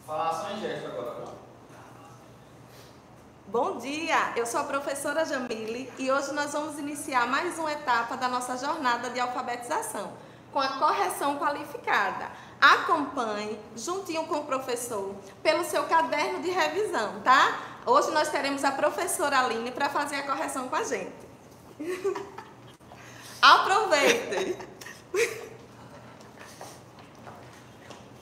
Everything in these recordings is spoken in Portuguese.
Façam em gesto agora. Bom dia, eu sou a professora Jamile e hoje nós vamos iniciar mais uma etapa da nossa jornada de alfabetização, com a correção qualificada. Acompanhe, juntinho com o professor, pelo seu caderno de revisão, tá? Hoje nós teremos a professora Aline para fazer a correção com a gente. Aproveitem!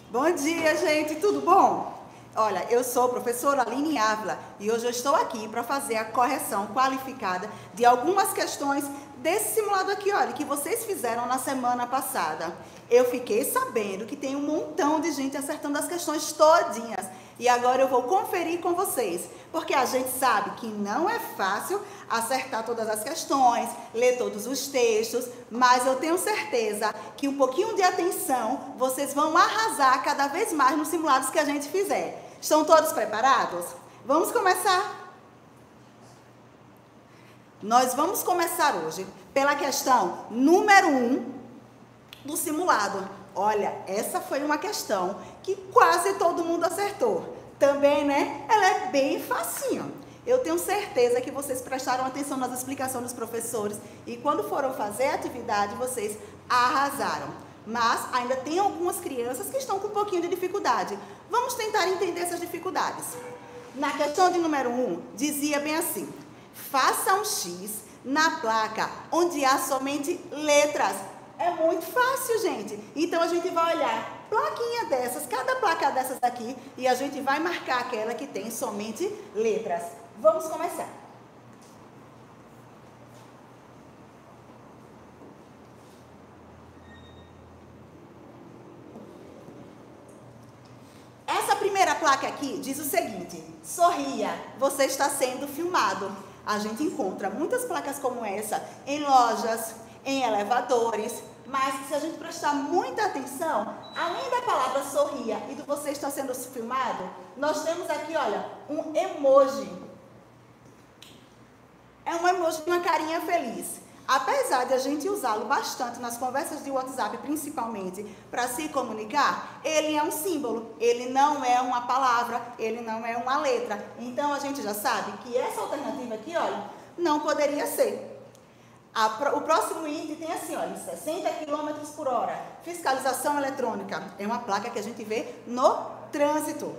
Bom dia, gente, tudo bom? Olha, eu sou a professora Aline Ávila e hoje eu estou aqui para fazer a correção qualificada de algumas questões desse simulado aqui, olha, que vocês fizeram na semana passada. Eu fiquei sabendo que tem um montão de gente acertando as questões todinhas e agora eu vou conferir com vocês, porque a gente sabe que não é fácil acertar todas as questões, ler todos os textos, mas eu tenho certeza que um pouquinho de atenção vocês vão arrasar cada vez mais nos simulados que a gente fizer. Estão todos preparados? Vamos começar? Nós vamos começar hoje pela questão número 1 do simulado. Olha, essa foi uma questão que quase todo mundo acertou. Também, né? Ela é bem facinho. Eu tenho certeza que vocês prestaram atenção nas explicações dos professores e quando foram fazer a atividade, vocês arrasaram. Mas ainda tem algumas crianças que estão com um pouquinho de dificuldade. Vamos tentar entender essas dificuldades. Na questão de número 1, dizia bem assim: faça um X na placa onde há somente letras. É muito fácil, gente. Então, a gente vai olhar plaquinha dessas, cada placa dessas aqui, e a gente vai marcar aquela que tem somente letras. Vamos começar. Essa primeira placa aqui diz o seguinte: sorria, você está sendo filmado. A gente encontra muitas placas como essa em lojas, em elevadores, mas se a gente prestar muita atenção, além da palavra sorria e do você está sendo filmado, nós temos aqui, olha, um emoji. É um emoji de uma carinha feliz. Apesar de a gente usá-lo bastante nas conversas de WhatsApp, principalmente, para se comunicar, ele é um símbolo, ele não é uma palavra, ele não é uma letra. Então, a gente já sabe que essa alternativa aqui, olha, não poderia ser. O próximo item tem assim, olha, 60 km por hora. Fiscalização eletrônica. É uma placa que a gente vê no trânsito.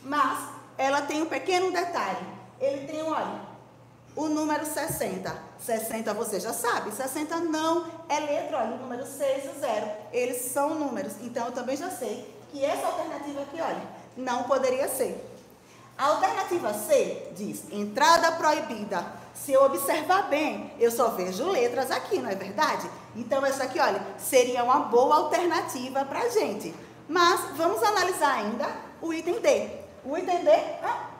Mas ela tem um pequeno detalhe. Ele tem, olha, o número 60. 60 você já sabe. 60 não é letra, olha, o número 6 e o 0. Eles são números. Então, eu também já sei que essa alternativa aqui, olha, não poderia ser. A alternativa C diz entrada proibida. Se eu observar bem, eu só vejo letras aqui, não é verdade? Então, essa aqui, olha, seria uma boa alternativa para a gente. Mas, vamos analisar ainda o item D. O item D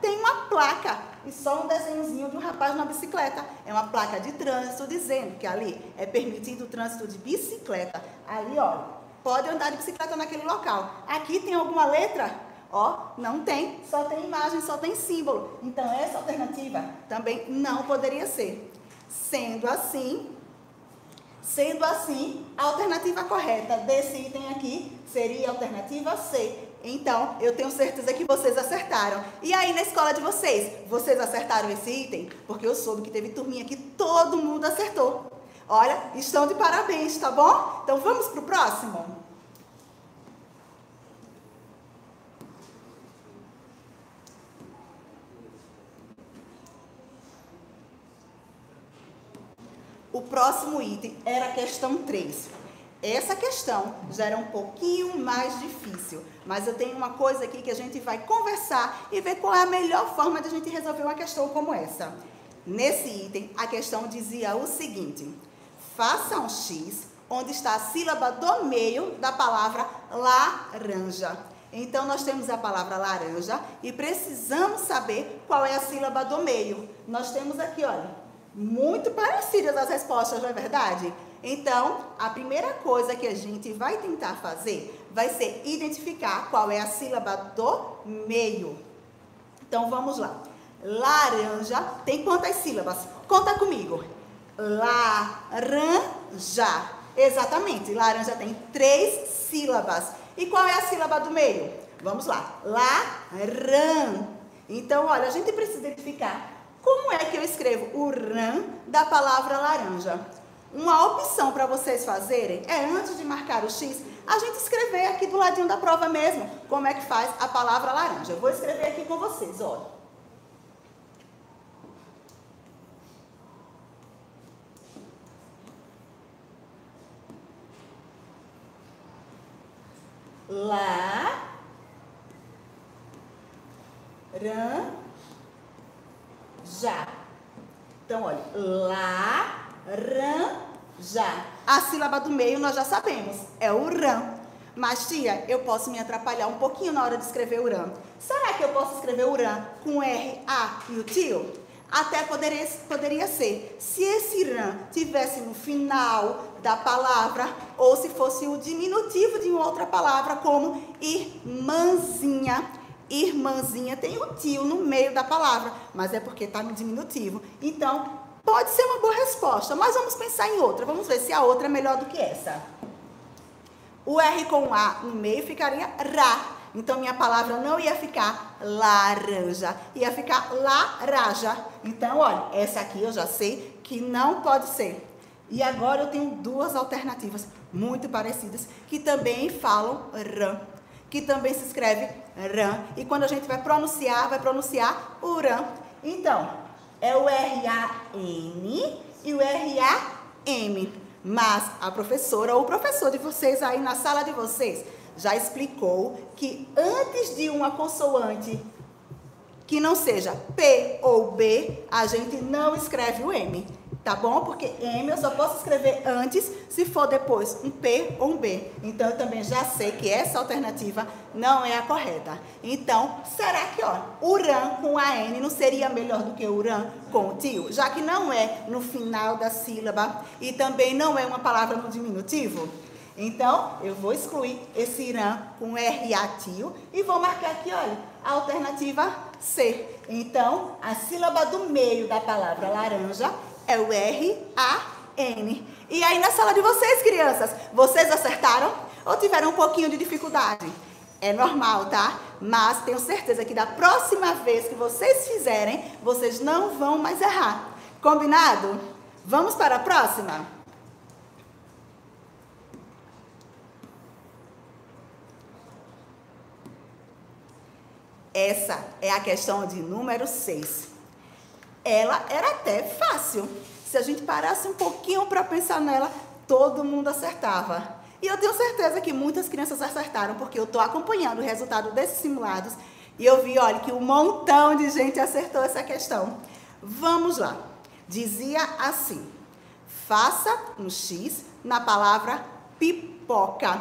tem uma placa e só um desenhozinho de um rapaz numa bicicleta. É uma placa de trânsito dizendo que ali é permitido o trânsito de bicicleta. Ali, olha, pode andar de bicicleta naquele local. Aqui tem alguma letra? Ó, não tem, só tem imagem, só tem símbolo. Então, essa alternativa também não poderia ser. Sendo assim, a alternativa correta desse item aqui seria a alternativa C. Então, eu tenho certeza que vocês acertaram. E aí, na escola de vocês acertaram esse item? Porque eu soube que teve turminha que todo mundo acertou. Olha, estão de parabéns, tá bom? Então, vamos para o próximo? O próximo item era a questão 3. Essa questão já era um pouquinho mais difícil, mas eu tenho uma coisa aqui que a gente vai conversar e ver qual é a melhor forma de a gente resolver uma questão como essa. Nesse item, a questão dizia o seguinte: faça um X onde está a sílaba do meio da palavra laranja. Então, nós temos a palavra laranja e precisamos saber qual é a sílaba do meio. Nós temos aqui, olha, muito parecidas as respostas, não é verdade? Então, a primeira coisa que a gente vai tentar fazer vai ser identificar qual é a sílaba do meio. Então, vamos lá. Laranja tem quantas sílabas? Conta comigo. Laranja. Exatamente, laranja tem 3 sílabas. E qual é a sílaba do meio? Vamos lá. Laran. Então, olha, a gente precisa identificar como é que eu escrevo o ran da palavra laranja. Uma opção para vocês fazerem é, antes de marcar o X, a gente escrever aqui do ladinho da prova mesmo, como é que faz a palavra laranja. Eu vou escrever aqui com vocês, olha. Laranja. Então, olha, laranja. A sílaba do meio nós já sabemos, é o ran. Mas, tia, eu posso me atrapalhar um pouquinho na hora de escrever o ran. Será que eu posso escrever o ran com R, A e o tio? Até poderia ser, se esse ran tivesse no final da palavra, ou se fosse o diminutivo de uma outra palavra, como irmãzinha. Irmãzinha tem o tio no meio da palavra, mas é porque está no diminutivo. Então, pode ser uma boa resposta, mas vamos pensar em outra. Vamos ver se a outra é melhor do que essa. O R com A no meio ficaria ra. Então, minha palavra não ia ficar laranja, ia ficar laraja. Então, olha, essa aqui eu já sei que não pode ser. E agora eu tenho duas alternativas muito parecidas, que também falam ran, que também se escreve ran. E quando a gente vai pronunciar o ran. Então, é o R-A-N e o R-A-M. Mas a professora ou o professor de vocês aí na sala de vocês já explicou que antes de uma consoante que não seja P ou B, a gente não escreve o M, tá bom? Porque M eu só posso escrever antes se for depois um P ou um B. Então, eu também já sei que essa alternativa não é a correta. Então, será que, ó, o ran com a N não seria melhor do que o ran com o tio? Já que não é no final da sílaba e também não é uma palavra no diminutivo? Então, eu vou excluir esse ran com R-A tio e vou marcar aqui, olha, a alternativa C. Então, a sílaba do meio da palavra laranja é o R-A-N. E aí, na sala de vocês, crianças, vocês acertaram ou tiveram um pouquinho de dificuldade? É normal, tá? Mas tenho certeza que da próxima vez que vocês fizerem, vocês não vão mais errar. Combinado? Vamos para a próxima? Essa é a questão de número 6. Ela era até fácil. Se a gente parasse um pouquinho para pensar nela, todo mundo acertava. E eu tenho certeza que muitas crianças acertaram, porque eu estou acompanhando o resultado desses simulados e eu vi, olha, que um montão de gente acertou essa questão. Vamos lá. Dizia assim: faça um X na palavra pipoca.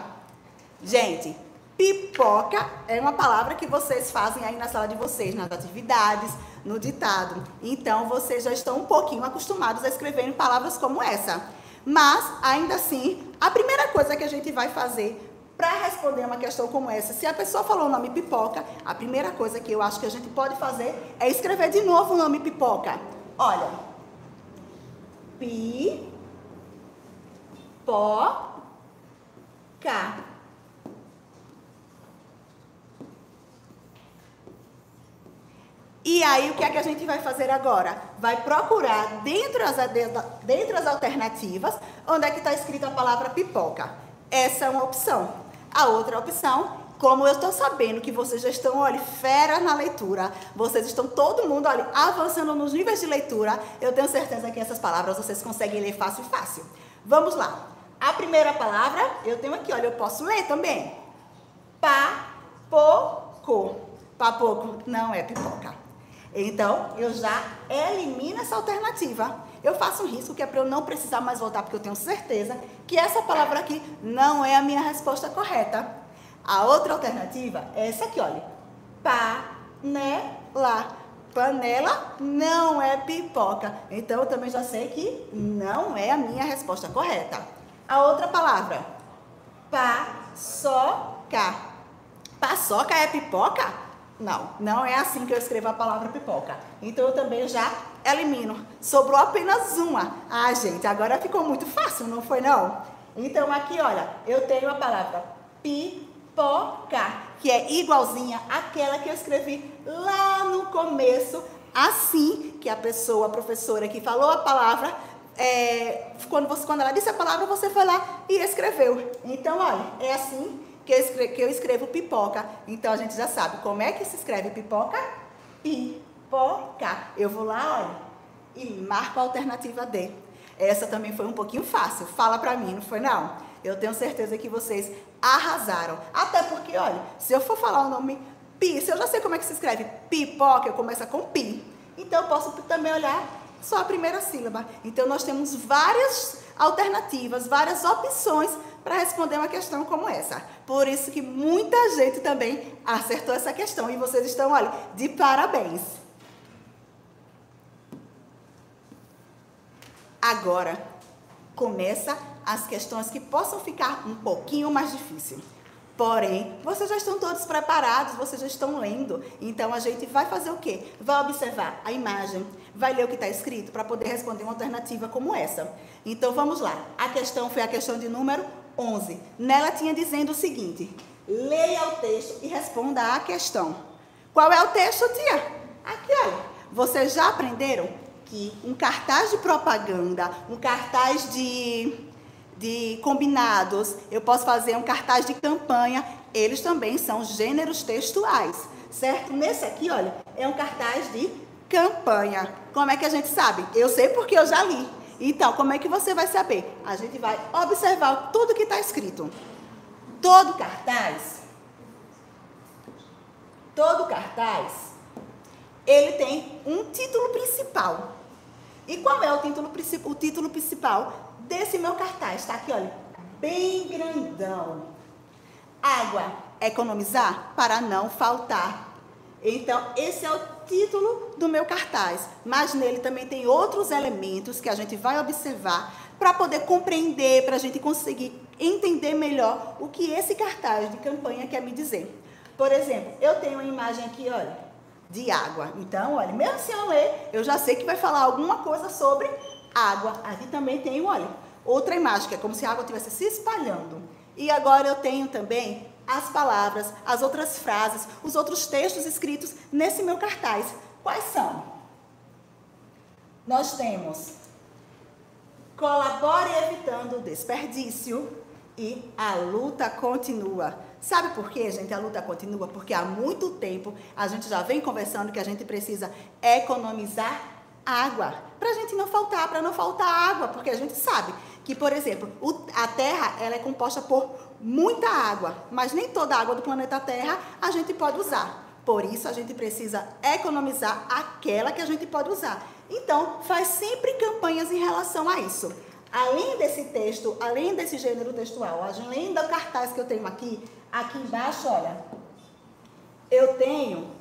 Gente, pipoca é uma palavra que vocês fazem aí na sala de vocês, nas atividades, no ditado. Então, vocês já estão um pouquinho acostumados a escrever em palavras como essa. Mas, ainda assim, a primeira coisa que a gente vai fazer para responder uma questão como essa, se a pessoa falou o nome pipoca, a primeira coisa que eu acho que a gente pode fazer é escrever de novo o nome pipoca. Olha, pipoca. E aí, o que é que a gente vai fazer agora? Vai procurar dentro das alternativas, onde é que está escrita a palavra pipoca. Essa é uma opção. A outra opção, como eu estou sabendo que vocês já estão, olha, fera na leitura, vocês estão todo mundo, olha, avançando nos níveis de leitura, eu tenho certeza que essas palavras vocês conseguem ler fácil e fácil. Vamos lá. A primeira palavra, eu tenho aqui, olha, eu posso ler também. Papoco. Papoco não é pipoca. Então, eu já elimino essa alternativa. Eu faço um risco que é para eu não precisar mais voltar, porque eu tenho certeza que essa palavra aqui não é a minha resposta correta. A outra alternativa é essa aqui, olha. Panela. Panela não é pipoca. Então, eu também já sei que não é a minha resposta correta. A outra palavra. Paçoca. Paçoca é pipoca? Não, não é assim que eu escrevo a palavra pipoca. Então, eu também já elimino. Sobrou apenas uma. Ah, gente, agora ficou muito fácil, não foi não? Então, aqui, olha, eu tenho a palavra pipoca. que é igualzinha àquela que eu escrevi lá no começo, assim que a professora que falou a palavra, quando ela disse a palavra, você foi lá e escreveu. Então, olha, é assim que eu escrevo pipoca. Então, a gente já sabe como é que se escreve pipoca? Pipoca. Eu vou lá, olha, e marco a alternativa D. Essa também foi um pouquinho fácil. Fala pra mim, não foi não? Eu tenho certeza que vocês arrasaram. Até porque, olha, se eu for falar o nome pi, se eu já sei como é que se escreve pipoca, eu começo com pi. Então, eu posso também olhar só a primeira sílaba. Então, nós temos várias alternativas, várias opções para responder uma questão como essa. Por isso que muita gente também acertou essa questão. E vocês estão, olha, de parabéns. Agora, começa as questões que possam ficar um pouquinho mais difíceis. Porém, vocês já estão todos preparados, vocês já estão lendo. Então, a gente vai fazer o quê? Vai observar a imagem, vai ler o que está escrito para poder responder uma alternativa como essa. Então, vamos lá. A questão foi a questão de número 11. Nela tinha dizendo o seguinte: leia o texto e responda à questão. Qual é o texto, tia? Aqui, olha. Vocês já aprenderam que um cartaz de propaganda, um cartaz de combinados, eu posso fazer um cartaz de campanha, eles também são gêneros textuais, certo? Nesse aqui, olha, é um cartaz de campanha. Como é que a gente sabe? Eu sei porque eu já li. Então, como é que você vai saber? A gente vai observar tudo que está escrito. Todo cartaz, ele tem um título principal. E qual é o título principal desse meu cartaz? Está aqui, olha, bem grandão. Água, economizar para não faltar. Então, esse é o título do meu cartaz. Mas nele também tem outros elementos que a gente vai observar para poder compreender, para a gente conseguir entender melhor o que esse cartaz de campanha quer me dizer. Por exemplo, eu tenho uma imagem aqui, olha, de água. Então, olha, mesmo se eu ler, eu já sei que vai falar alguma coisa sobre água. Aqui também tem, olha, outra imagem, que é como se a água estivesse se espalhando. E agora eu tenho também as palavras, as outras frases, os outros textos escritos nesse meu cartaz. Quais são? Nós temos: colabore evitando o desperdício e a luta continua. Sabe por quê, gente? A luta continua porque há muito tempo a gente já vem conversando que a gente precisa economizar água, para a gente não faltar, para não faltar água, porque a gente sabe que, por exemplo, a Terra, ela é composta por muita água, mas nem toda a água do planeta Terra a gente pode usar. Por isso, a gente precisa economizar aquela que a gente pode usar. Então, faz sempre campanhas em relação a isso. Além desse texto, além desse gênero textual, além do cartaz que eu tenho aqui embaixo, olha, eu tenho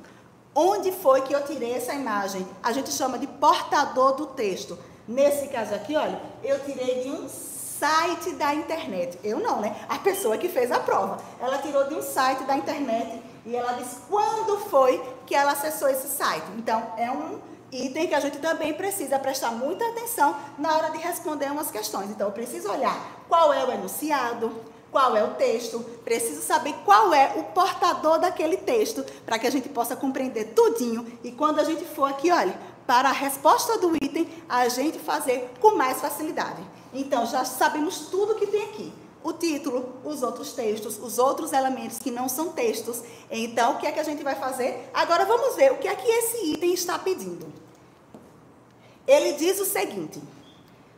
onde foi que eu tirei essa imagem. A gente chama de portador do texto. Nesse caso aqui, olha, eu tirei de um site da internet. Eu não, né? A pessoa que fez a prova. Ela tirou de um site da internet e ela disse quando foi que ela acessou esse site. Então, é um item que a gente também precisa prestar muita atenção na hora de responder umas questões. Então, eu preciso olhar qual é o enunciado, qual é o texto, preciso saber qual é o portador daquele texto, para que a gente possa compreender tudinho. E quando a gente for aqui, olha, para a resposta do item, a gente fazer com mais facilidade. Então, já sabemos tudo que tem aqui. O título, os outros textos, os outros elementos que não são textos. Então, o que é que a gente vai fazer? Agora, vamos ver o que é que esse item está pedindo. Ele diz o seguinte: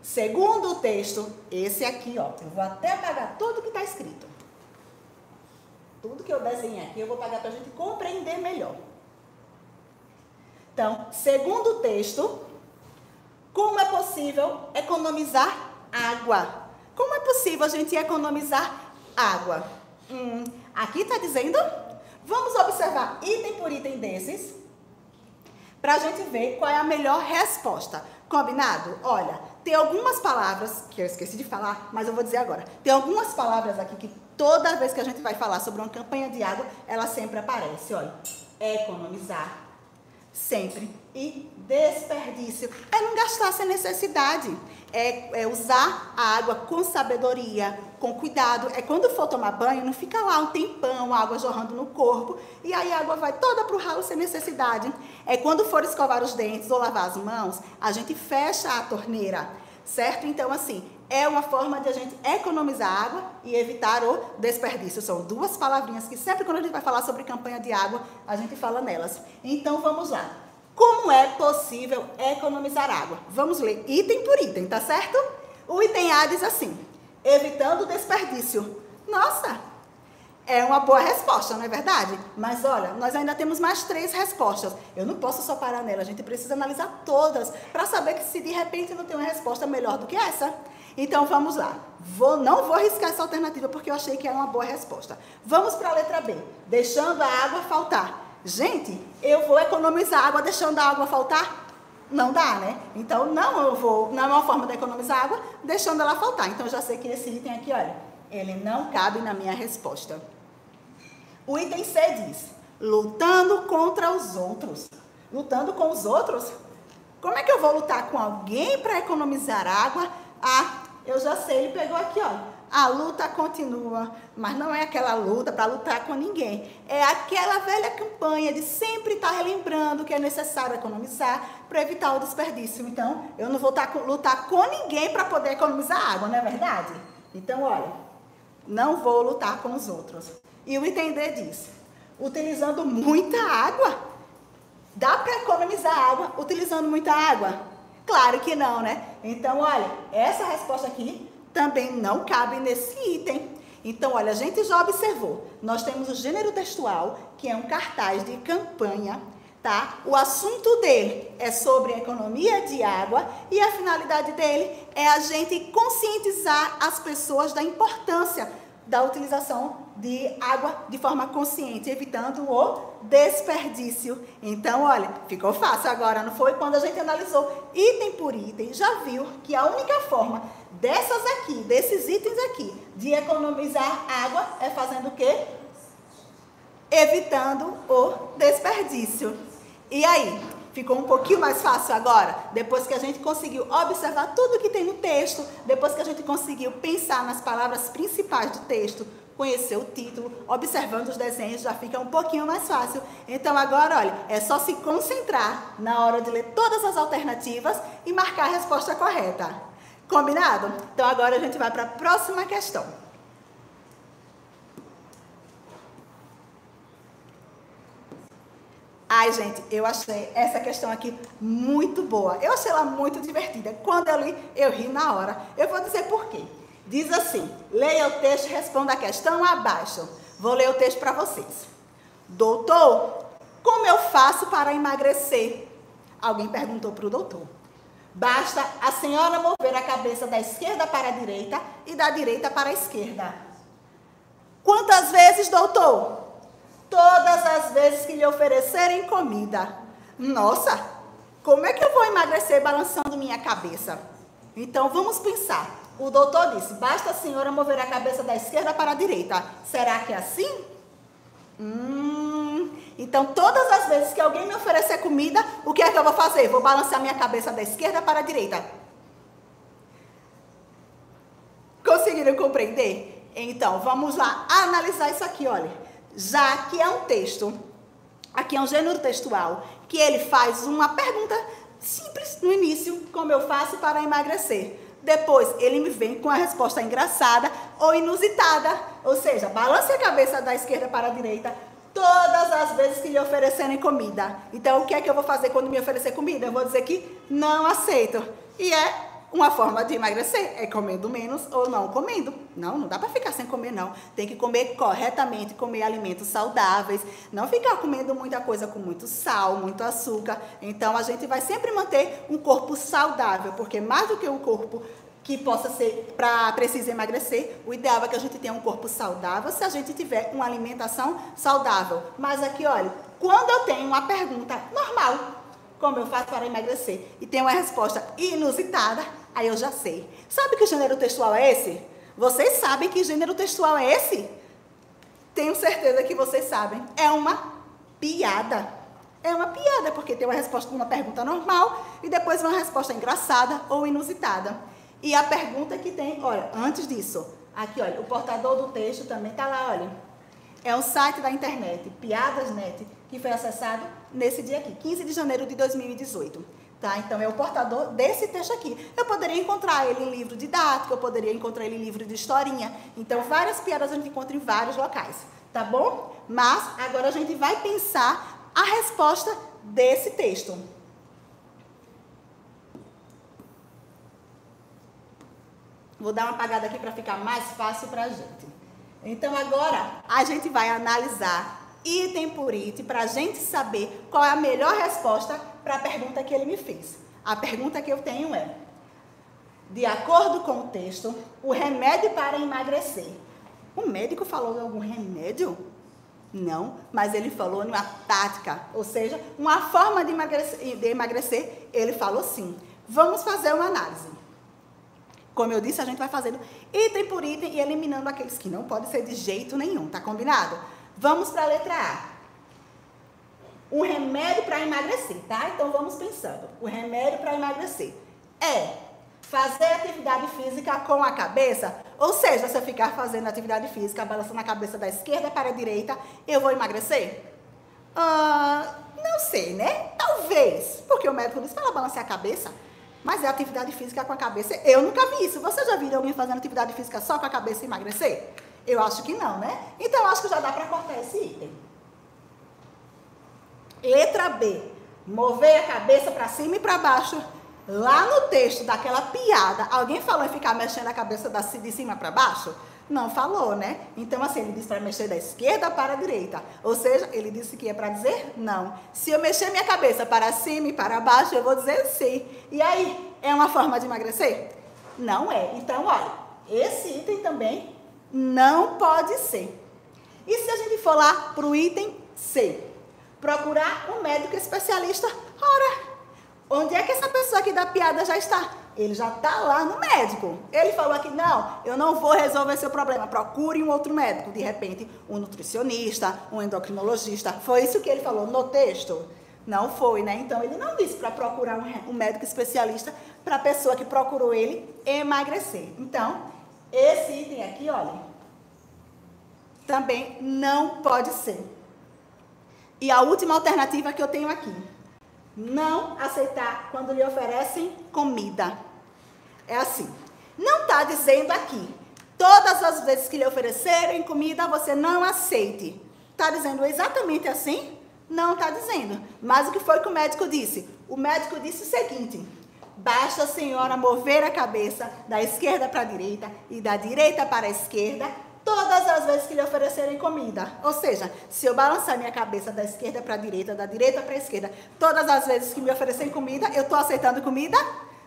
segundo o texto, esse aqui, ó, eu vou até apagar tudo que está escrito. Tudo que eu desenhei aqui, eu vou apagar para a gente compreender melhor. Então, segundo o texto, como é possível economizar água? Como é possível a gente economizar água? Aqui está dizendo, vamos observar item por item desses, para a gente ver qual é a melhor resposta. Combinado? Olha, tem algumas palavras, que eu esqueci de falar, mas eu vou dizer agora. Tem algumas palavras aqui que toda vez que a gente vai falar sobre uma campanha de água, ela sempre aparece. Olha, economizar, sempre. E desperdício é não gastar sem necessidade. É usar a água com sabedoria, com cuidado. É quando for tomar banho, não fica lá um tempão, a água jorrando no corpo, e aí a água vai toda para o ralo sem necessidade. É quando for escovar os dentes ou lavar as mãos, a gente fecha a torneira, certo? Então, assim, é uma forma de a gente economizar água e evitar o desperdício. São duas palavrinhas que sempre quando a gente vai falar sobre campanha de água, a gente fala nelas. Então, vamos lá. Como é possível economizar água? Vamos ler item por item, tá certo? O item A diz assim: evitando o desperdício. Nossa, é uma boa resposta, não é verdade? Mas olha, nós ainda temos mais 3 respostas. Eu não posso só parar nela, a gente precisa analisar todas para saber que se de repente não tem uma resposta melhor do que essa. Então vamos lá. Não vou arriscar essa alternativa porque eu achei que era uma boa resposta. Vamos para a letra B. Deixando a água faltar. Gente, eu vou economizar água deixando a água faltar? Não dá, né? Então, não é uma forma de economizar água deixando ela faltar. Então, eu já sei que esse item aqui, olha, ele não cabe na minha resposta. O item C diz, lutando contra os outros. Lutando com os outros? Como é que eu vou lutar com alguém para economizar água? Ah, eu já sei, ele pegou aqui, ó. A luta continua, mas não é aquela luta para lutar com ninguém. É aquela velha campanha de sempre estar relembrando que é necessário economizar para evitar o desperdício. Então, eu não vou lutar com ninguém para poder economizar água, não é verdade? Então, olha, não vou lutar com os outros. E o item D diz, utilizando muita água. Dá para economizar água utilizando muita água? Claro que não, né? Então, olha, essa resposta aqui também não cabe nesse item. Então, olha, a gente já observou. Nós temos o gênero textual, que é um cartaz de campanha, tá? O assunto dele é sobre economia de água e a finalidade dele é a gente conscientizar as pessoas da importância da utilização de água de forma consciente, evitando o desperdício. Então, olha, ficou fácil agora, não foi? Quando a gente analisou item por item, já viu que a única forma desses itens aqui, de economizar água é fazendo o quê? Evitando o desperdício. E aí, ficou um pouquinho mais fácil agora? Depois que a gente conseguiu observar tudo que tem no texto, depois que a gente conseguiu pensar nas palavras principais do texto, conhecer o título, observando os desenhos, já fica um pouquinho mais fácil. Então agora, olha, é só se concentrar na hora de ler todas as alternativas e marcar a resposta correta. Combinado? Então agora a gente vai para a próxima questão. Ai, gente, eu achei essa questão aqui muito boa. Eu achei ela muito divertida. Quando eu li, eu ri na hora. Eu vou dizer por quê. Diz assim, leia o texto e responda a questão abaixo. Vou ler o texto para vocês. Doutor, como eu faço para emagrecer? Alguém perguntou para o doutor. Basta a senhora mover a cabeça da esquerda para a direita e da direita para a esquerda. Quantas vezes, doutor? Todas as vezes que lhe oferecerem comida. Nossa, como é que eu vou emagrecer balançando minha cabeça? Então, vamos pensar. O doutor disse, basta a senhora mover a cabeça da esquerda para a direita. Será que é assim? Então, todas as vezes que alguém me oferecer comida, o que é que eu vou fazer? Vou balançar minha cabeça da esquerda para a direita. Conseguiram compreender? Então, vamos lá analisar isso aqui, olha. Já que é um texto, aqui é um gênero textual, que ele faz uma pergunta simples no início, como eu faço para emagrecer? Depois, ele me vem com a resposta engraçada ou inusitada, ou seja, balance a cabeça da esquerda para a direita todas as vezes que lhe oferecerem comida. Então, o que é que eu vou fazer quando me oferecer comida? Eu vou dizer que não aceito. E é uma forma de emagrecer, é comendo menos ou não comendo. Não dá para ficar sem comer, não. Tem que comer corretamente, comer alimentos saudáveis, não ficar comendo muita coisa com muito sal, muito açúcar. Então, a gente vai sempre manter um corpo saudável, porque mais do que um corpo que possa ser, precisa emagrecer, o ideal é que a gente tenha um corpo saudável se a gente tiver uma alimentação saudável. Mas aqui, olha, quando eu tenho uma pergunta normal, como eu faço para emagrecer, e tem uma resposta inusitada, aí eu já sei. Sabe que gênero textual é esse? Vocês sabem que gênero textual é esse? Tenho certeza que vocês sabem. É uma piada. É uma piada, porque tem uma resposta, uma pergunta normal e depois uma resposta engraçada ou inusitada. E a pergunta que tem, olha, antes disso, aqui, olha, o portador do texto também está lá, olha. É um site da internet, Piadas.net, que foi acessado nesse dia aqui, 15 de janeiro de 2018. Tá? Então, é o portador desse texto aqui. Eu poderia encontrar ele em livro didático, eu poderia encontrar ele em livro de historinha. Então, várias piadas a gente encontra em vários locais, tá bom? Mas, agora a gente vai pensar a resposta desse texto. Vou dar uma apagada aqui para ficar mais fácil para a gente. Então, agora, a gente vai analisar item por item para a gente saber qual é a melhor resposta para a pergunta que ele me fez. A pergunta que eu tenho é: de acordo com o texto, o remédio para emagrecer. O médico falou de algum remédio? Não, mas ele falou de uma tática, ou seja, uma forma de emagrecer, ele falou sim. Vamos fazer uma análise. Como eu disse, a gente vai fazendo item por item e eliminando aqueles que não podem ser de jeito nenhum, tá combinado? Vamos para a letra A. Um remédio para emagrecer, tá? Então, vamos pensando. O remédio para emagrecer é fazer atividade física com a cabeça, ou seja, se eu ficar fazendo atividade física, balançando a cabeça da esquerda para a direita, eu vou emagrecer? Não sei, né? Talvez, porque o médico disse para ela balancear a cabeça, mas é atividade física com a cabeça. Eu nunca vi isso. Você já viu alguém fazendo atividade física só com a cabeça e emagrecer? Eu acho que não, né? Então, eu acho que já dá para cortar esse item. Letra B. Mover a cabeça para cima e para baixo. Lá no texto daquela piada, alguém falou em ficar mexendo a cabeça de cima para baixo? Não falou, né? Então, assim, ele disse para mexer da esquerda para a direita. Ou seja, ele disse que é para dizer não. Se eu mexer minha cabeça para cima e para baixo, eu vou dizer sim. E aí, é uma forma de emagrecer? Não é. Então, olha, esse item também não pode ser. E se a gente for lá para o item C? Procurar um médico especialista. Ora, onde é que essa pessoa aqui da piada já está? Ele já está lá no médico. Ele falou aqui, não, eu não vou resolver seu problema. Procure um outro médico. De repente, um nutricionista, um endocrinologista. Foi isso que ele falou no texto? Não foi, né? Então, ele não disse para procurar um médico especialista para a pessoa que procurou ele emagrecer. Então, esse item aqui, olha, também não pode ser. E a última alternativa que eu tenho aqui: não aceitar quando lhe oferecem comida. É assim, não está dizendo aqui, todas as vezes que lhe oferecerem comida, você não aceite. Está dizendo exatamente assim? Não está dizendo. Mas o que foi que o médico disse? O médico disse o seguinte: basta a senhora mover a cabeça da esquerda para a direita e da direita para a esquerda todas as vezes que lhe oferecerem comida. Ou seja, se eu balançar minha cabeça da esquerda para a direita, da direita para a esquerda, todas as vezes que me oferecerem comida, eu estou aceitando comida?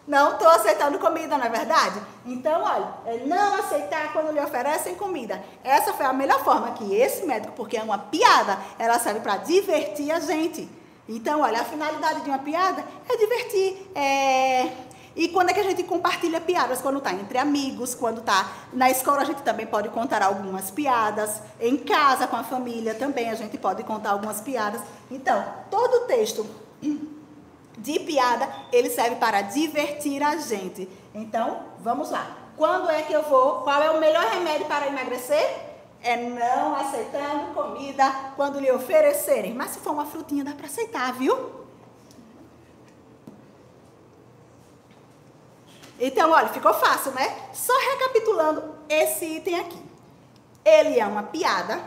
Não estou aceitando comida, não é verdade? Então, olha, é não aceitar quando lhe oferecem comida. Essa foi a melhor forma que esse médico, porque é uma piada, ela serve para divertir a gente. Então, olha, a finalidade de uma piada é divertir, E quando é que a gente compartilha piadas? Quando está entre amigos, quando está na escola, a gente também pode contar algumas piadas. Em casa, com a família, também a gente pode contar algumas piadas. Então, todo texto de piada, ele serve para divertir a gente. Então, vamos lá. Quando é que eu vou? Qual é o melhor remédio para emagrecer? É não aceitando comida quando lhe oferecerem. Mas se for uma frutinha, dá para aceitar, viu? Então, olha, ficou fácil, né? Só recapitulando esse item aqui. Ele é uma piada.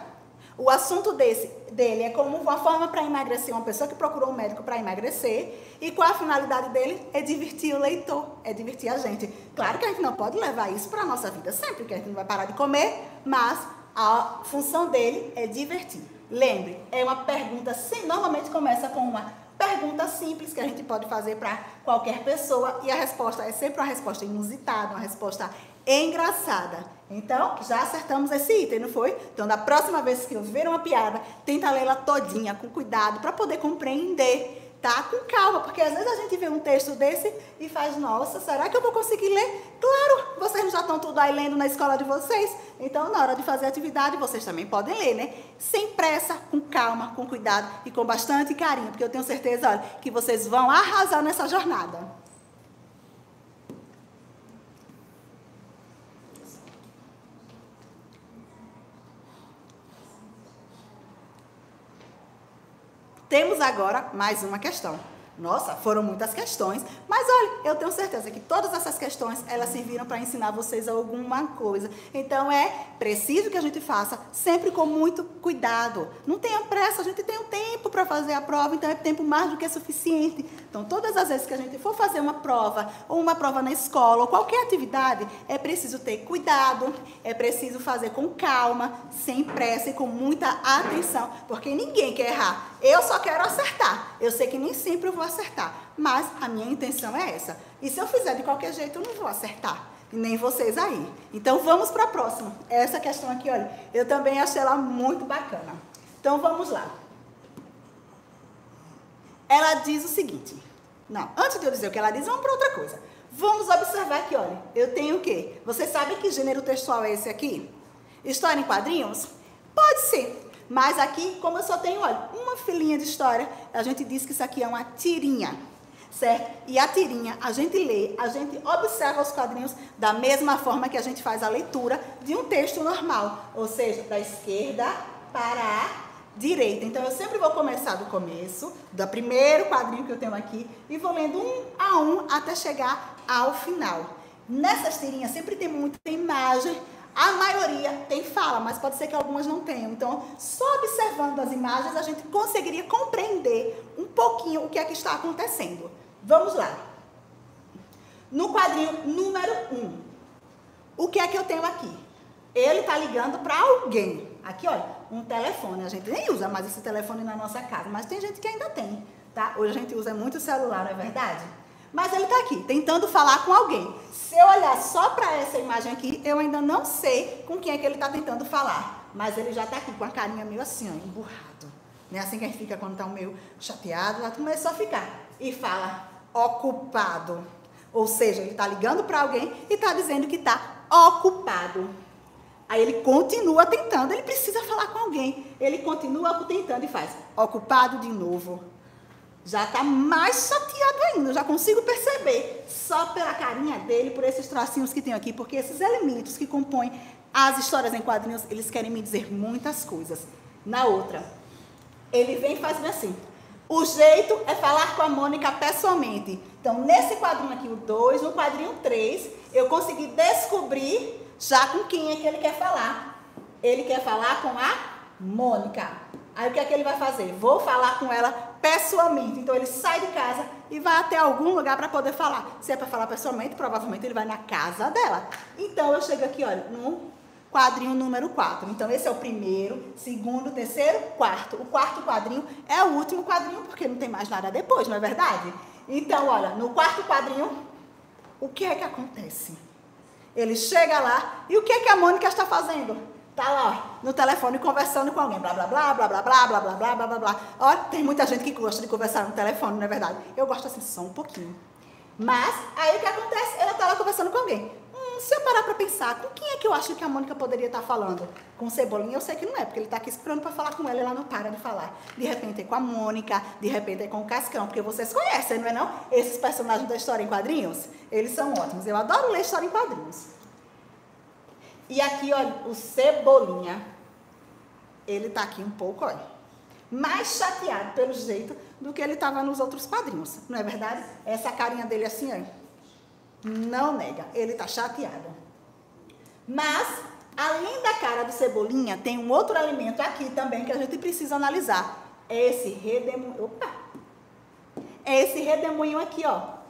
O assunto dele é como uma forma para emagrecer, uma pessoa que procurou um médico para emagrecer. E qual a finalidade dele? É divertir o leitor, é divertir a gente. Claro que a gente não pode levar isso para a nossa vida sempre, que a gente não vai parar de comer, mas a função dele é divertir. Lembre, é uma pergunta, normalmente começa com uma pergunta simples que a gente pode fazer para qualquer pessoa e a resposta é sempre uma resposta inusitada, uma resposta engraçada. Então, já acertamos esse item, não foi? Então, da próxima vez que eu ver uma piada, tenta lê-la todinha, com cuidado, para poder compreender tá com calma, porque às vezes a gente vê um texto desse e faz, nossa, será que eu vou conseguir ler? Claro, vocês já estão tudo aí lendo na escola de vocês, então na hora de fazer a atividade vocês também podem ler, né? Sem pressa, com calma, com cuidado e com bastante carinho, porque eu tenho certeza, olha, que vocês vão arrasar nessa jornada. Temos agora mais uma questão. Nossa, foram muitas questões, mas olha, eu tenho certeza que todas essas questões, elas serviram para ensinar vocês alguma coisa. Então é preciso que a gente faça sempre com muito cuidado. Não tenha pressa, a gente tem um tempo para fazer a prova, então é tempo mais do que suficiente. Então todas as vezes que a gente for fazer uma prova, ou uma prova na escola, ou qualquer atividade, é preciso ter cuidado, é preciso fazer com calma, sem pressa e com muita atenção, porque ninguém quer errar. Eu só quero acertar. Eu sei que nem sempre eu vou acertar, mas a minha intenção é essa. E se eu fizer de qualquer jeito, eu não vou acertar. E nem vocês aí. Então, vamos para a próxima. Essa questão aqui, olha, eu também achei ela muito bacana. Então, vamos lá. Ela diz o seguinte. Não, antes de eu dizer o que ela diz, vamos para outra coisa. Vamos observar aqui, olha. Eu tenho o quê? Vocês sabem que gênero textual é esse aqui? História em quadrinhos? Pode ser. Mas aqui, como eu só tenho, olha, uma filinha de história, a gente diz que isso aqui é uma tirinha, certo? E a tirinha, a gente lê, a gente observa os quadrinhos da mesma forma que a gente faz a leitura de um texto normal, ou seja, da esquerda para a direita. Então, eu sempre vou começar do começo, do primeiro quadrinho que eu tenho aqui, e vou lendo um a um até chegar ao final. Nessas tirinhas sempre tem muita imagem. A maioria tem fala, mas pode ser que algumas não tenham. Então, só observando as imagens, a gente conseguiria compreender um pouquinho o que é que está acontecendo. Vamos lá. No quadrinho número 1, o que é que eu tenho aqui? Ele está ligando para alguém. Aqui, olha, um telefone. A gente nem usa mais esse telefone na nossa casa, mas tem gente que ainda tem, tá? Hoje a gente usa muito o celular, não é verdade? Mas ele está aqui, tentando falar com alguém. Se eu olhar só para essa imagem aqui, eu ainda não sei com quem é que ele está tentando falar. Mas ele já está aqui com a carinha meio assim, ó, emburrado. Não é assim que a gente fica quando está meio chateado, já começou a ficar. E fala, ocupado. Ou seja, ele está ligando para alguém e está dizendo que está ocupado. Aí ele continua tentando, ele precisa falar com alguém. Ele continua tentando e faz, ocupado de novo. Já está mais chateado ainda, eu já consigo perceber, só pela carinha dele, por esses tracinhos que tem aqui, porque esses elementos que compõem as histórias em quadrinhos, eles querem me dizer muitas coisas. Na outra, ele vem e faz assim, o jeito é falar com a Mônica pessoalmente. Então, nesse quadrinho aqui, o 2, no quadrinho 3, eu consegui descobrir já com quem é que ele quer falar. Ele quer falar com a Mônica. Aí, o que é que ele vai fazer? Vou falar com ela pessoalmente. Então, ele sai de casa e vai até algum lugar para poder falar. Se é para falar pessoalmente, provavelmente ele vai na casa dela. Então, eu chego aqui, olha, no quadrinho número 4. Então, esse é o primeiro, segundo, terceiro, quarto. O quarto quadrinho é o último quadrinho, porque não tem mais nada depois, não é verdade? Então, olha, no quarto quadrinho, o que é que acontece? Ele chega lá e o que é que a Mônica está fazendo? Tá lá, ó, no telefone conversando com alguém, blá, blá, blá, blá, blá, blá, blá, blá, blá, blá, blá, blá. Ó, tem muita gente que gosta de conversar no telefone, não é verdade? Eu gosto assim, só um pouquinho. Mas, aí o que acontece? Ela tá lá conversando com alguém. Se eu parar pra pensar, com quem é que eu acho que a Mônica poderia estar falando? Com o Cebolinha, eu sei que não é, porque ele tá aqui esperando pra falar com ela e ela não para de falar. De repente é com a Mônica, de repente é com o Cascão, porque vocês conhecem, não é não? Esses personagens da história em quadrinhos, eles são ótimos. Eu adoro ler história em quadrinhos. E aqui, olha, o Cebolinha, ele tá aqui um pouco, olha, mais chateado pelo jeito do que ele estava nos outros quadrinhos, não é verdade? Essa carinha dele assim, ó, não nega, ele tá chateado. Mas, além da cara do Cebolinha, tem um outro elemento aqui também que a gente precisa analisar. É esse redemoinho, é esse redemoinho aqui, ó.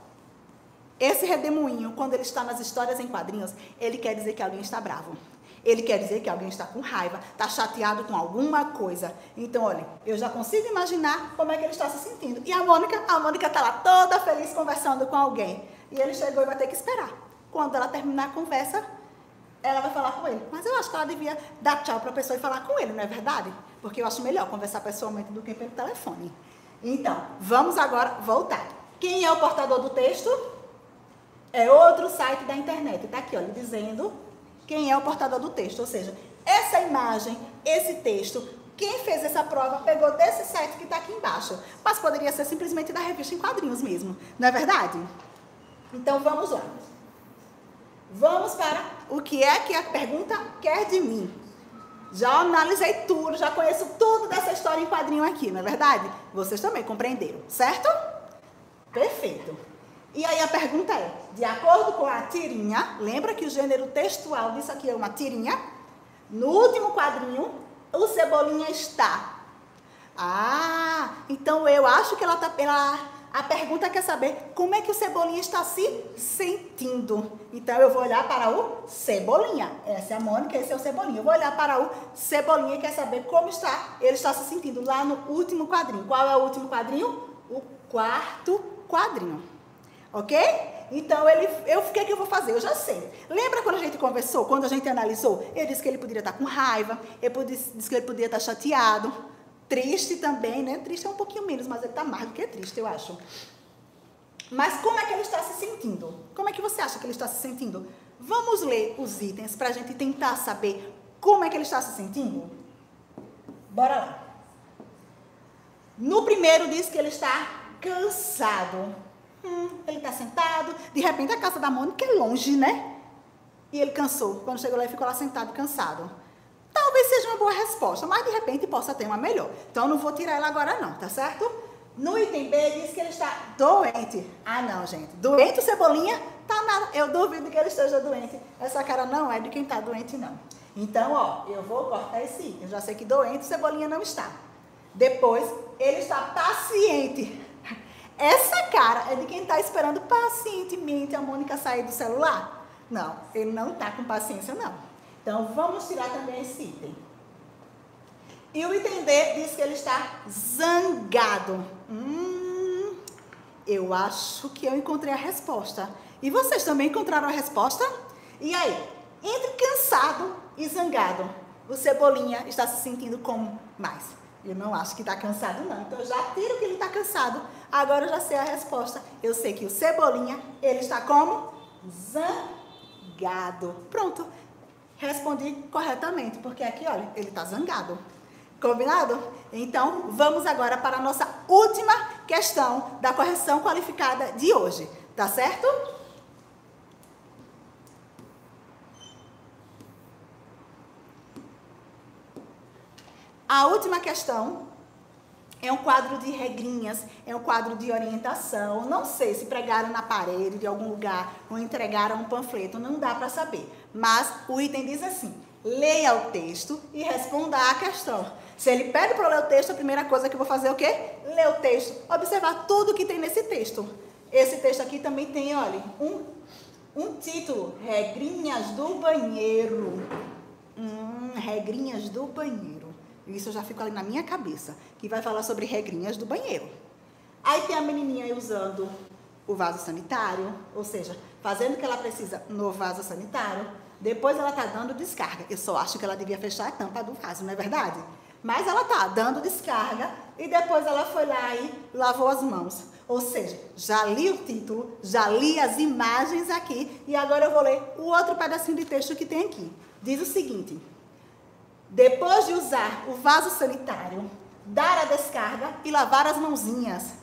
Esse redemoinho, quando ele está nas histórias em quadrinhos, ele quer dizer que alguém está bravo. Ele quer dizer que alguém está com raiva, está chateado com alguma coisa. Então, olha, eu já consigo imaginar como é que ele está se sentindo. E a Mônica está lá toda feliz conversando com alguém. E ele chegou e vai ter que esperar. Quando ela terminar a conversa, ela vai falar com ele. Mas eu acho que ela devia dar tchau para a pessoa e falar com ele, não é verdade? Porque eu acho melhor conversar pessoalmente do que pelo telefone. Então, vamos agora voltar. Quem é o portador do texto? É outro site da internet. Está aqui, olha, dizendo quem é o portador do texto. Ou seja, essa imagem, esse texto, quem fez essa prova pegou desse site que está aqui embaixo. Mas poderia ser simplesmente da revista em quadrinhos mesmo. Não é verdade? Então, vamos lá. Vamos para o que é que a pergunta quer de mim. Já analisei tudo, já conheço tudo dessa história em quadrinho aqui, não é verdade? Vocês também compreenderam, certo? Perfeito. E aí a pergunta é, de acordo com a tirinha, lembra que o gênero textual disso aqui é uma tirinha? No último quadrinho, o Cebolinha está. Ah, então eu acho que a pergunta quer saber como é que o Cebolinha está se sentindo. Então, eu vou olhar para o Cebolinha. Essa é a Mônica, esse é o Cebolinha. Eu vou olhar para o Cebolinha e quer saber como ele está se sentindo lá no último quadrinho. Qual é o último quadrinho? O quarto quadrinho. Ok? Então, o que eu vou fazer? Eu já sei. Lembra quando a gente conversou, quando a gente analisou? Ele disse que ele poderia estar com raiva, ele disse que ele poderia estar chateado. Triste também, né? Triste é um pouquinho menos, mas ele está mais do que triste, eu acho. Mas como é que ele está se sentindo? Como é que você acha que ele está se sentindo? Vamos ler os itens para a gente tentar saber como é que ele está se sentindo? Bora lá. No primeiro diz que ele está cansado. Ele está sentado. De repente a casa da Mônica é longe, né? E ele cansou. Quando chegou lá, ele ficou lá sentado, cansado. Talvez seja uma boa resposta, mas de repente possa ter uma melhor. Então, não vou tirar ela agora não, tá certo? No item B, diz que ele está doente. Ah, não, gente. Doente o Cebolinha? Tá nada. Eu duvido que ele esteja doente. Essa cara não é de quem está doente, não. Então, ó, eu vou cortar esse item. Eu já sei que doente o Cebolinha não está. Depois, ele está paciente. Essa cara é de quem está esperando pacientemente a Mônica sair do celular? Não, ele não está com paciência, não. Então, vamos tirar também esse item. E o item D diz que ele está zangado. Eu acho que eu encontrei a resposta. E vocês também encontraram a resposta? E aí, entre cansado e zangado, o Cebolinha está se sentindo como mais? Eu não acho que está cansado, não. Então, eu já tiro que ele está cansado. Agora, eu já sei a resposta. Eu sei que o Cebolinha, ele está como? Zangado. Pronto. Respondi corretamente, porque aqui, olha, ele está zangado. Combinado? Então, vamos agora para a nossa última questão da correção qualificada de hoje. Tá certo? A última questão é um quadro de regrinhas, é um quadro de orientação. Não sei se pregaram na parede de algum lugar ou entregaram um panfleto, não dá para saber. Mas o item diz assim, leia o texto e responda à questão. Se ele pede para eu ler o texto, a primeira coisa que eu vou fazer é o quê? Ler o texto, observar tudo que tem nesse texto. Esse texto aqui também tem, olha, um título, Regrinhas do Banheiro. Regrinhas do Banheiro. Isso eu já fico ali na minha cabeça, que vai falar sobre regrinhas do banheiro. Aí tem a menininha aí usando o vaso sanitário, ou seja, fazendo o que ela precisa no vaso sanitário. Depois ela está dando descarga. Eu só acho que ela devia fechar a tampa do vaso, não é verdade? Mas ela está dando descarga e depois ela foi lá e lavou as mãos. Ou seja, já li o título, já li as imagens aqui e agora eu vou ler o outro pedacinho de texto que tem aqui. Diz o seguinte: depois de usar o vaso sanitário, dar a descarga e lavar as mãozinhas.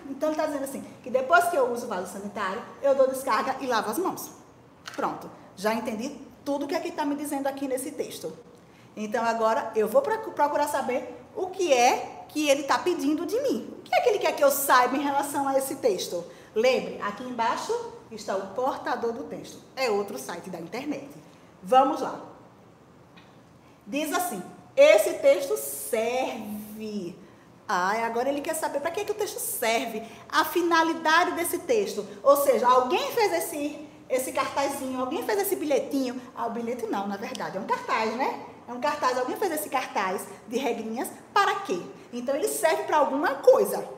Então ele está dizendo assim, que depois que eu uso o vaso sanitário, eu dou descarga e lavo as mãos. Pronto, já entendi tudo que aqui está me dizendo aqui nesse texto. Então agora eu vou procurar saber o que é que ele está pedindo de mim. O que é que ele quer que eu saiba em relação a esse texto? Lembre, aqui embaixo está o portador do texto. É outro site da internet. Vamos lá. Diz assim, esse texto serve. Agora ele quer saber para que o texto serve, a finalidade desse texto. Ou seja, alguém fez esse cartazinho, alguém fez esse bilhetinho. O bilhete não, na verdade, é um cartaz, né? É um cartaz, alguém fez esse cartaz de regrinhas para quê? Então, ele serve para alguma coisa.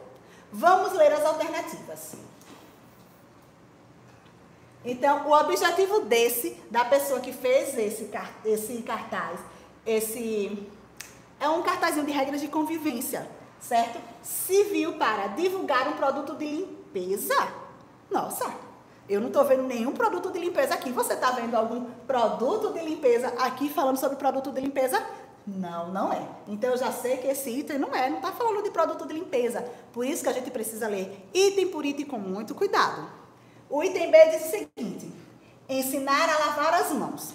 Vamos ler as alternativas. Então, o objetivo da pessoa que fez esse cartaz, é um cartazinho de regras de convivência. certo? Civil para divulgar um produto de limpeza. Nossa, eu não estou vendo nenhum produto de limpeza aqui. Você está vendo algum produto de limpeza aqui falando sobre produto de limpeza? Não, não é. Então, eu já sei que esse item não está falando de produto de limpeza. Por isso que a gente precisa ler item por item com muito cuidado. O item B diz o seguinte: ensinar a lavar as mãos.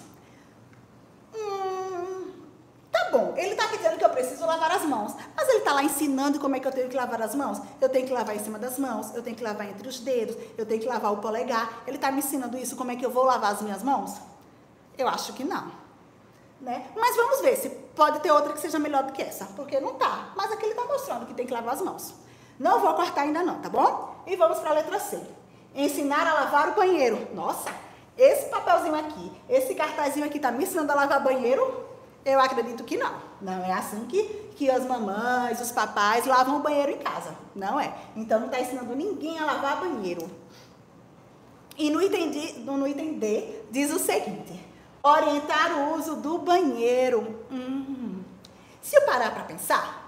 Tá bom, ele está aqui dizendo que eu preciso lavar as mãos, mas ele está lá ensinando como é que eu tenho que lavar as mãos. Eu tenho que lavar em cima das mãos, eu tenho que lavar entre os dedos, eu tenho que lavar o polegar. Ele está me ensinando isso, como é que eu vou lavar as minhas mãos? Eu acho que não, né? Mas vamos ver se pode ter outra que seja melhor do que essa, porque não tá. Mas aqui ele está mostrando que tem que lavar as mãos. Não vou cortar ainda não, tá bom? E vamos para a letra C. Ensinar a lavar o banheiro. Nossa, esse papelzinho aqui, esse cartazinho aqui está me ensinando a lavar banheiro? Eu acredito que não. Não é assim que as mamães, os papais lavam o banheiro em casa. Não é. Então, não está ensinando ninguém a lavar banheiro. E no item D, diz o seguinte: orientar o uso do banheiro. Se eu parar para pensar,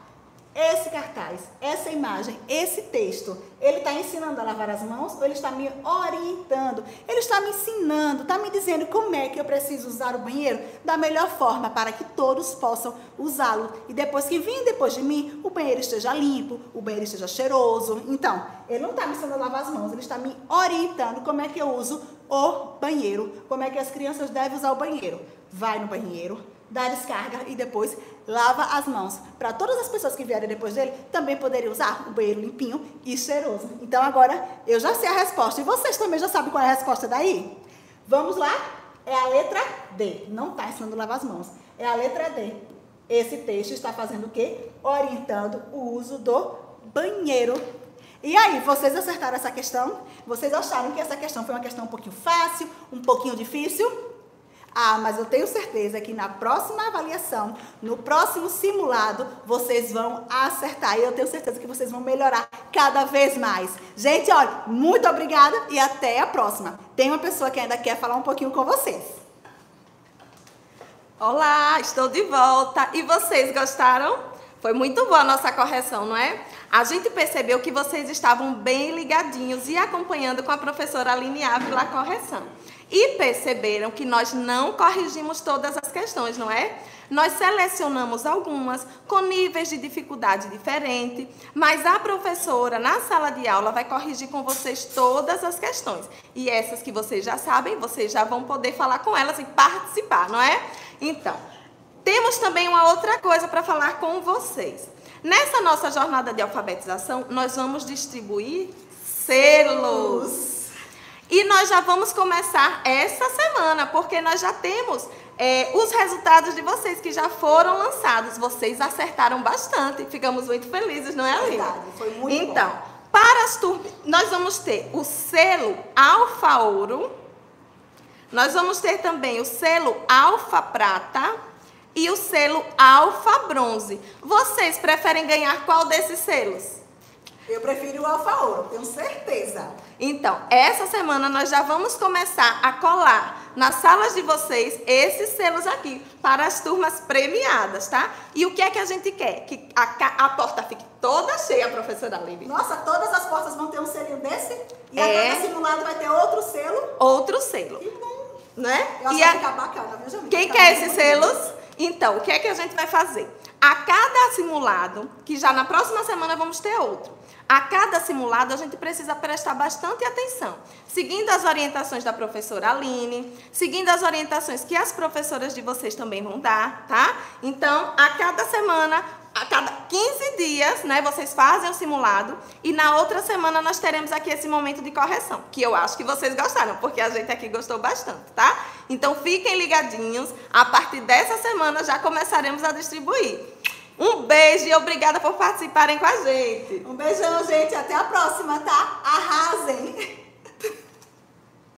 esse cartaz, essa imagem, esse texto, ele está ensinando a lavar as mãos ou ele está me orientando? Ele está me ensinando, está me dizendo como é que eu preciso usar o banheiro da melhor forma para que todos possam usá-lo. E depois que vir depois de mim, o banheiro esteja limpo, o banheiro esteja cheiroso. Então, ele não está me ensinando a lavar as mãos, ele está me orientando como é que eu uso o banheiro, como é que as crianças devem usar o banheiro. Vai no banheiro, dá descarga e depois lava as mãos, para todas as pessoas que vierem depois dele também poderem usar o banheiro limpinho e cheiroso. Então agora eu já sei a resposta e vocês também já sabem qual é a resposta daí? Vamos lá? É a letra D. Não está ensinando a lavar as mãos, é a letra D. Esse texto está fazendo o quê? Orientando o uso do banheiro. E aí, vocês acertaram essa questão? Vocês acharam que essa questão foi uma questão um pouquinho fácil, um pouquinho difícil? Ah, mas eu tenho certeza que na próxima avaliação, no próximo simulado, vocês vão acertar. E eu tenho certeza que vocês vão melhorar cada vez mais. Gente, olha, muito obrigada e até a próxima. Tem uma pessoa que ainda quer falar um pouquinho com vocês. Olá, estou de volta. E vocês gostaram? Foi muito boa a nossa correção, não é? A gente percebeu que vocês estavam bem ligadinhos e acompanhando com a professora Aline Ávila a correção. E perceberam que nós não corrigimos todas as questões, não é? Nós selecionamos algumas com níveis de dificuldade diferentes, mas a professora na sala de aula vai corrigir com vocês todas as questões. E essas que vocês já sabem, vocês já vão poder falar com elas e participar, não é? Então, temos também uma outra coisa para falar com vocês. Nessa nossa jornada de alfabetização, nós vamos distribuir selos. E nós já vamos começar essa semana, porque nós já temos os resultados de vocês que já foram lançados. Vocês acertaram bastante, ficamos muito felizes, não é, Aline? Verdade, foi muito bom. Então, para as turmas, nós vamos ter o selo Alfa Ouro, nós vamos ter também o selo Alfa Prata e o selo Alfa Bronze. Vocês preferem ganhar qual desses selos? Eu prefiro o Alfa Ouro, tenho certeza. Então, essa semana nós já vamos começar a colar nas salas de vocês esses selos aqui para as turmas premiadas, tá? E o que é que a gente quer? Que a porta fique toda cheia, professora Aline. Nossa, todas as portas vão ter um selinho desse? E a cada simulado vai ter outro selo? Outro selo. Que bom. Né? Eu acho que vai ficar bacana, viu, Jamila? Quem quer esses selos? Então, o que é que a gente vai fazer? A cada simulado, que já na próxima semana vamos ter outro, a cada simulado a gente precisa prestar bastante atenção, seguindo as orientações da professora Aline, seguindo as orientações que as professoras de vocês também vão dar, tá? Então, a cada semana, a cada 15 dias, né, vocês fazem o simulado e na outra semana nós teremos aqui esse momento de correção, que eu acho que vocês gostaram, porque a gente aqui gostou bastante, tá? Então, fiquem ligadinhos, a partir dessa semana já começaremos a distribuir. Um beijo e obrigada por participarem com a gente. Um beijão, gente. Até a próxima, tá? Arrasem!